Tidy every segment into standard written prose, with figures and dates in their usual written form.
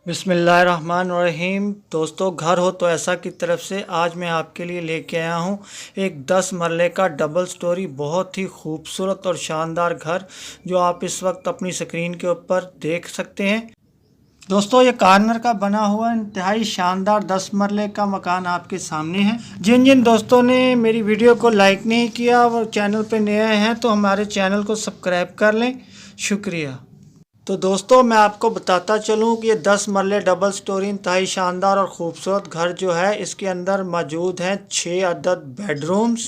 बिस्मिल्लाहिर्रहमानिर्रहीम। दोस्तों, घर हो तो ऐसा की तरफ से आज मैं आपके लिए लेके आया हूँ एक 10 मरले का डबल स्टोरी बहुत ही खूबसूरत और शानदार घर जो आप इस वक्त अपनी स्क्रीन के ऊपर देख सकते हैं। दोस्तों, ये कॉर्नर का बना हुआ इंतहाई शानदार 10 मरले का मकान आपके सामने है। जिन जिन दोस्तों ने मेरी वीडियो को लाइक नहीं किया वो चैनल पे नए आए हैं तो हमारे चैनल को सब्सक्राइब कर लें, शुक्रिया। तो दोस्तों, मैं आपको बताता चलूं कि ये 10 मरले डबल स्टोरी इंतहाई शानदार और ख़ूबसूरत घर जो है इसके अंदर मौजूद हैं 6 अदद बेडरूम्स,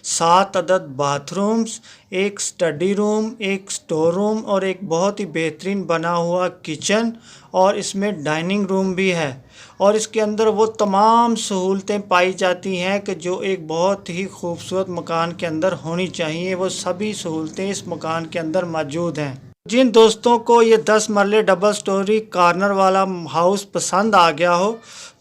7 अदद बाथरूम्स, एक स्टडी रूम, एक स्टोर रूम और एक बहुत ही बेहतरीन बना हुआ किचन और इसमें डाइनिंग रूम भी है। और इसके अंदर वो तमाम सहूलतें पाई जाती हैं कि जो एक बहुत ही खूबसूरत मकान के अंदर होनी चाहिए, वो सभी सहूलतें इस मकान के अंदर मौजूद हैं। जिन दोस्तों को ये 10 मरले डबल स्टोरी कॉर्नर वाला हाउस पसंद आ गया हो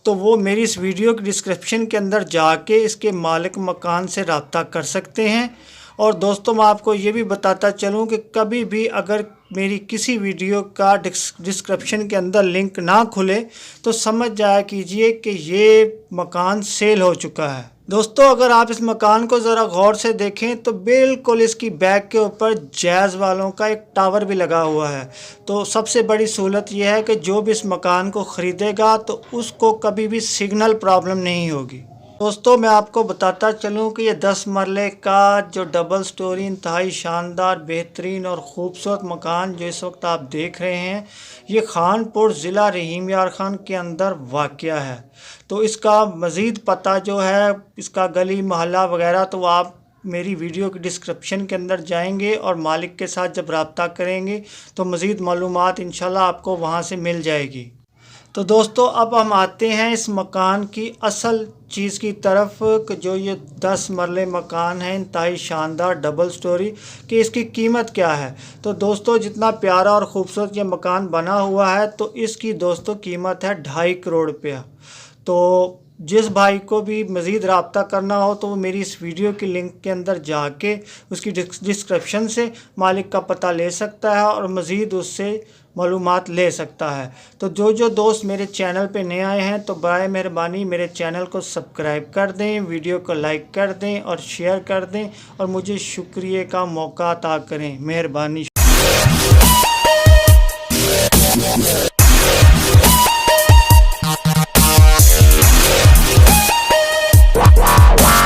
तो वो मेरी इस वीडियो की डिस्क्रिप्शन के अंदर जाके इसके मालिक मकान से रब्ता कर सकते हैं। और दोस्तों, मैं आपको ये भी बताता चलूँ कि कभी भी अगर मेरी किसी वीडियो का डिस्क्रिप्शन के अंदर लिंक ना खुले तो समझ जाया कीजिए कि ये मकान सेल हो चुका है। दोस्तों, अगर आप इस मकान को ज़रा गौर से देखें तो बिल्कुल इसकी बैक के ऊपर जैज़ वालों का एक टावर भी लगा हुआ है। तो सबसे बड़ी सहूलत यह है कि जो भी इस मकान को ख़रीदेगा तो उसको कभी भी सिग्नल प्रॉब्लम नहीं होगी। दोस्तों, मैं आपको बताता चलूं कि ये 10 मरले का जो डबल स्टोरी इंतहाई शानदार बेहतरीन और ख़ूबसूरत मकान जो इस वक्त आप देख रहे हैं ये खानपुर ज़िला रहीम यार खान के अंदर वाक़या है। तो इसका मज़ीद पता जो है, इसका गली मोहल्ला वगैरह, तो आप मेरी वीडियो की डिस्क्रिप्शन के अंदर जाएंगे और मालिक के साथ जब रब्ता करेंगे तो मज़ीद मालूमात इंशाल्लाह आपको वहाँ से मिल जाएगी। तो दोस्तों, अब हम आते हैं इस मकान की असल चीज़ की तरफ कि जो ये 10 मरले मकान है इंतहाई शानदार डबल स्टोरी, कि इसकी कीमत क्या है। तो दोस्तों, जितना प्यारा और ख़ूबसूरत ये मकान बना हुआ है तो इसकी दोस्तों कीमत है 2.5 करोड़ रुपया। तो जिस भाई को भी मज़ीद रब्ता करना हो तो वो मेरी इस वीडियो की लिंक के अंदर जाके उसकी डिस्क्रिप्शन से मालिक का पता ले सकता है और मज़ीद उससे मालूमात ले सकता है। तो जो दोस्त मेरे चैनल पे नए आए हैं तो बराए मेहरबानी मेरे चैनल को सब्सक्राइब कर दें, वीडियो को लाइक कर दें और शेयर कर दें और मुझे शुक्रिया का मौका अता करें। मेहरबानी।